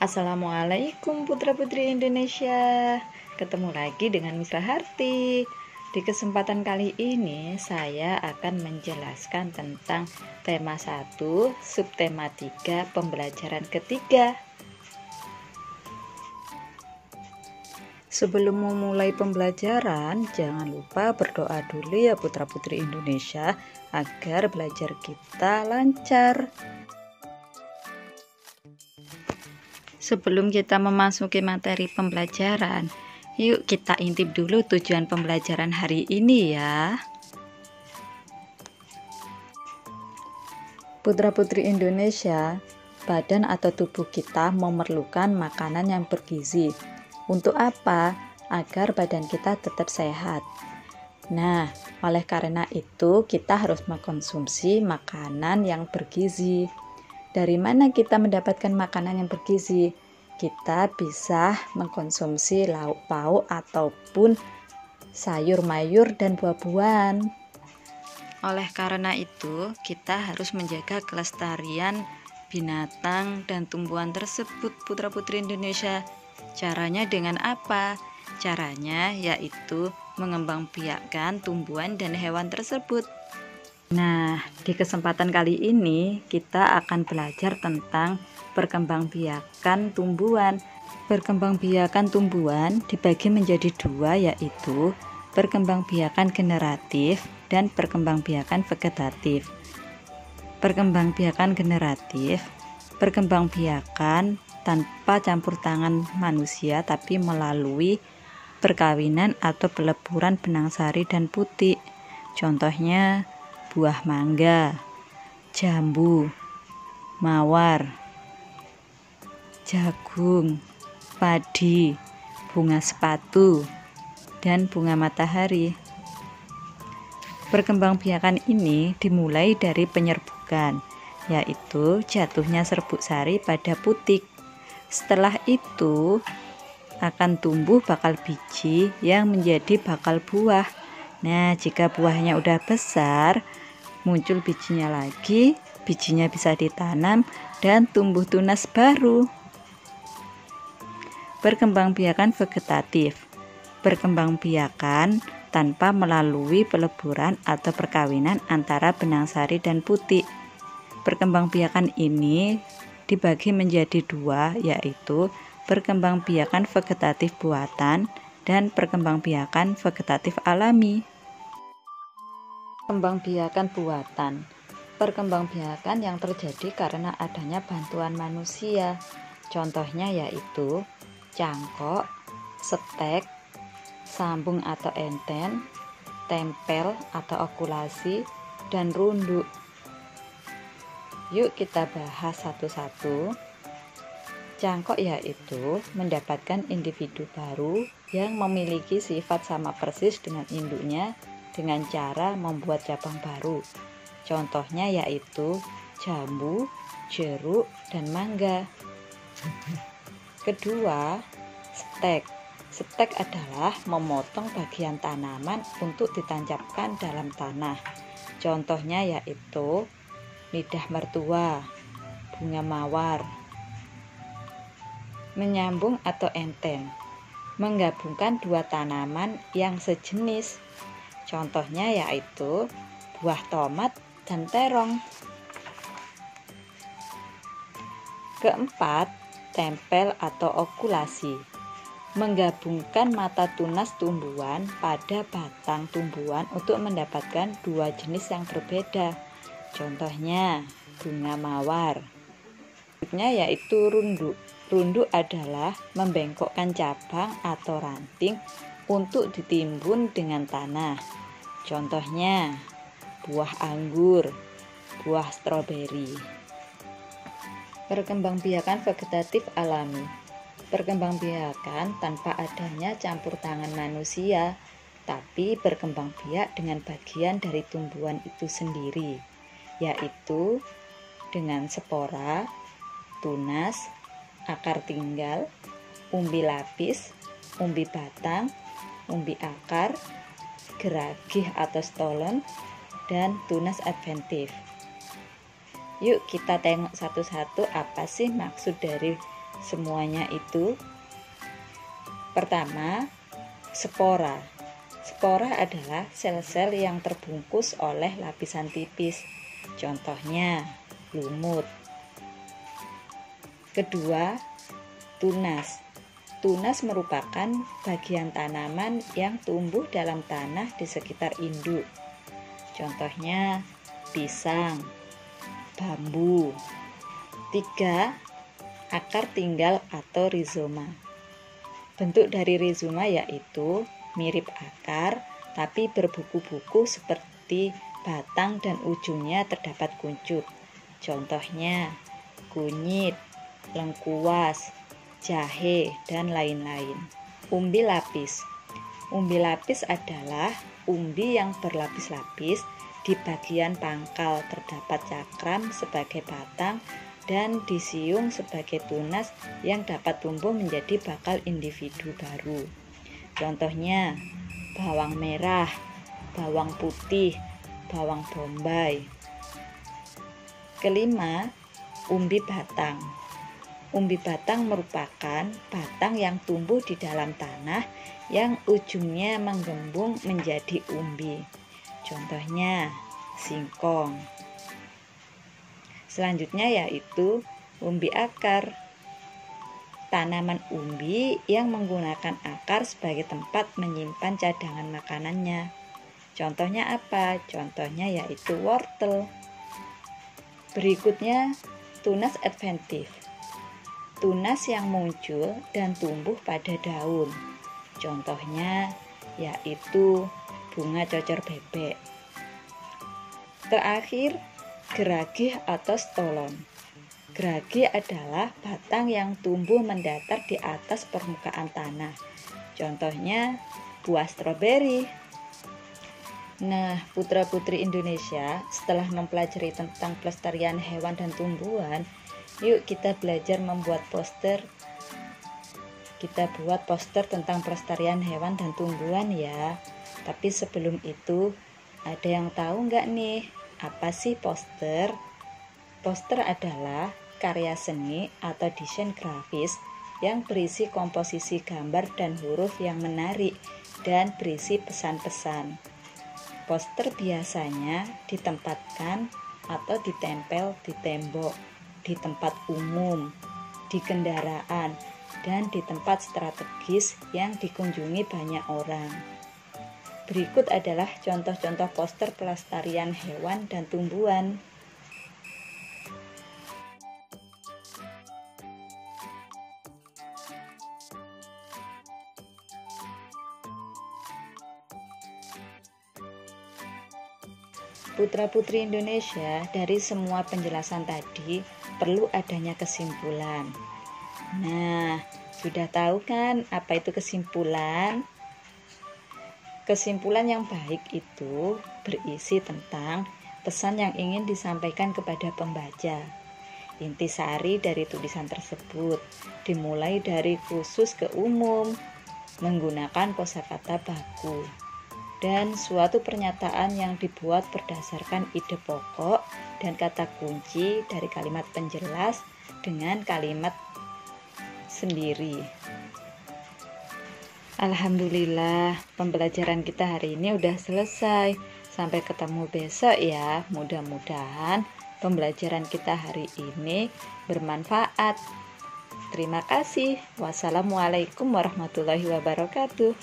Assalamualaikum putra-putri Indonesia. Ketemu lagi dengan Misra Harti. Di kesempatan kali ini saya akan menjelaskan tentang tema 1, subtema 3, pembelajaran ketiga. Sebelum memulai pembelajaran, jangan lupa berdoa dulu ya putra-putri Indonesia agar belajar kita lancar. Sebelum kita memasuki materi pembelajaran, yuk kita intip dulu tujuan pembelajaran hari ini ya. Putra-putri Indonesia, badan atau tubuh kita memerlukan makanan yang bergizi. Untuk apa? Agar badan kita tetap sehat. Nah, oleh karena itu kita harus mengkonsumsi makanan yang bergizi. Dari mana kita mendapatkan makanan yang bergizi? Kita bisa mengkonsumsi lauk pauk ataupun sayur mayur dan buah-buahan. Oleh karena itu, kita harus menjaga kelestarian binatang dan tumbuhan tersebut, putra-putri Indonesia. Caranya dengan apa? Caranya yaitu mengembangbiakkan tumbuhan dan hewan tersebut. Nah, di kesempatan kali ini kita akan belajar tentang perkembangbiakan tumbuhan. Perkembangbiakan tumbuhan dibagi menjadi dua, yaitu perkembangbiakan generatif dan perkembangbiakan vegetatif. Perkembangbiakan generatif, perkembangbiakan tanpa campur tangan manusia tapi melalui perkawinan atau peleburan benang sari dan putik. Contohnya buah mangga, jambu, mawar, jagung, padi, bunga sepatu, dan bunga matahari. Perkembangbiakan ini dimulai dari penyerbukan, yaitu jatuhnya serbuk sari pada putik. Setelah itu akan tumbuh bakal biji yang menjadi bakal buah. Nah, jika buahnya udah besar, muncul bijinya lagi, bijinya bisa ditanam dan tumbuh tunas baru. Perkembangbiakan vegetatif, perkembangbiakan tanpa melalui peleburan atau perkawinan antara benang sari dan putik. Perkembangbiakan ini dibagi menjadi dua, yaitu perkembangbiakan vegetatif buatan dan perkembangbiakan vegetatif alami. Perkembangbiakan buatan, perkembangbiakan yang terjadi karena adanya bantuan manusia. Contohnya yaitu cangkok, setek, sambung atau enten, tempel atau okulasi, dan runduk. Yuk kita bahas satu-satu. Cangkok yaitu mendapatkan individu baru yang memiliki sifat sama persis dengan induknya dengan cara membuat cabang baru. Contohnya yaitu jambu, jeruk, dan mangga. Kedua, stek. Stek adalah memotong bagian tanaman untuk ditancapkan dalam tanah. Contohnya yaitu lidah mertua, bunga mawar. Menyambung atau enten, menggabungkan dua tanaman yang sejenis. Contohnya yaitu buah tomat dan terong. Keempat, tempel atau okulasi, menggabungkan mata tunas tumbuhan pada batang tumbuhan untuk mendapatkan dua jenis yang berbeda. Contohnya bunga mawar. Berikutnya yaitu runduk. Runduk adalah membengkokkan cabang atau ranting untuk ditimbun dengan tanah. Contohnya buah anggur, buah stroberi. Perkembangbiakan vegetatif alami, perkembangbiakan tanpa adanya campur tangan manusia, tapi berkembang biak dengan bagian dari tumbuhan itu sendiri, yaitu dengan spora, tunas, akar tinggal, umbi lapis, umbi batang, umbi akar, geragih atau stolon, dan tunas adventif. Yuk kita tengok satu-satu apa sih maksud dari semuanya itu? Pertama, spora. Spora adalah sel-sel yang terbungkus oleh lapisan tipis. Contohnya, lumut. Kedua, tunas. Tunas merupakan bagian tanaman yang tumbuh dalam tanah di sekitar induk. Contohnya, pisang, bambu. 3. Akar tinggal atau rizoma. Bentuk dari rizoma yaitu mirip akar tapi berbuku-buku seperti batang dan ujungnya terdapat kuncup. Contohnya, kunyit, lengkuas, jahe, dan lain-lain. Umbi lapis. Umbi lapis adalah umbi yang berlapis-lapis. Di bagian pangkal terdapat cakram sebagai batang dan di siung sebagai tunas yang dapat tumbuh menjadi bakal individu baru. Contohnya, bawang merah, bawang putih, bawang bombay. Kelima, umbi batang. Umbi batang merupakan batang yang tumbuh di dalam tanah yang ujungnya menggembung menjadi umbi. Contohnya, singkong. Selanjutnya yaitu umbi akar. Tanaman umbi yang menggunakan akar sebagai tempat menyimpan cadangan makanannya. Contohnya apa? Contohnya yaitu wortel. Berikutnya, tunas adventif. Tunas yang muncul dan tumbuh pada daun. Contohnya yaitu bunga cocor bebek. Terakhir, geragih atau stolon. Geragih adalah batang yang tumbuh mendatar di atas permukaan tanah. Contohnya buah stroberi. Nah, putra-putri Indonesia, setelah mempelajari tentang pelestarian hewan dan tumbuhan, yuk kita belajar membuat poster. Kita buat poster tentang pelestarian hewan dan tumbuhan ya. Tapi sebelum itu, ada yang tahu nggak nih, apa sih poster? Poster adalah karya seni atau desain grafis yang berisi komposisi gambar dan huruf yang menarik dan berisi pesan-pesan. Poster biasanya ditempatkan atau ditempel di tembok, di tempat umum, di kendaraan, dan di tempat strategis yang dikunjungi banyak orang. Berikut adalah contoh-contoh poster pelestarian hewan dan tumbuhan. Putra-putri Indonesia, dari semua penjelasan tadi perlu adanya kesimpulan. Nah, sudah tahu kan apa itu kesimpulan? Kesimpulan yang baik itu berisi tentang pesan yang ingin disampaikan kepada pembaca. Intisari dari tulisan tersebut dimulai dari khusus ke umum, menggunakan kosakata baku, dan suatu pernyataan yang dibuat berdasarkan ide pokok dan kata kunci dari kalimat penjelas dengan kalimat sendiri. Alhamdulillah, pembelajaran kita hari ini udah selesai. Sampai ketemu besok ya. Mudah-mudahan pembelajaran kita hari ini bermanfaat. Terima kasih. Wassalamualaikum warahmatullahi wabarakatuh.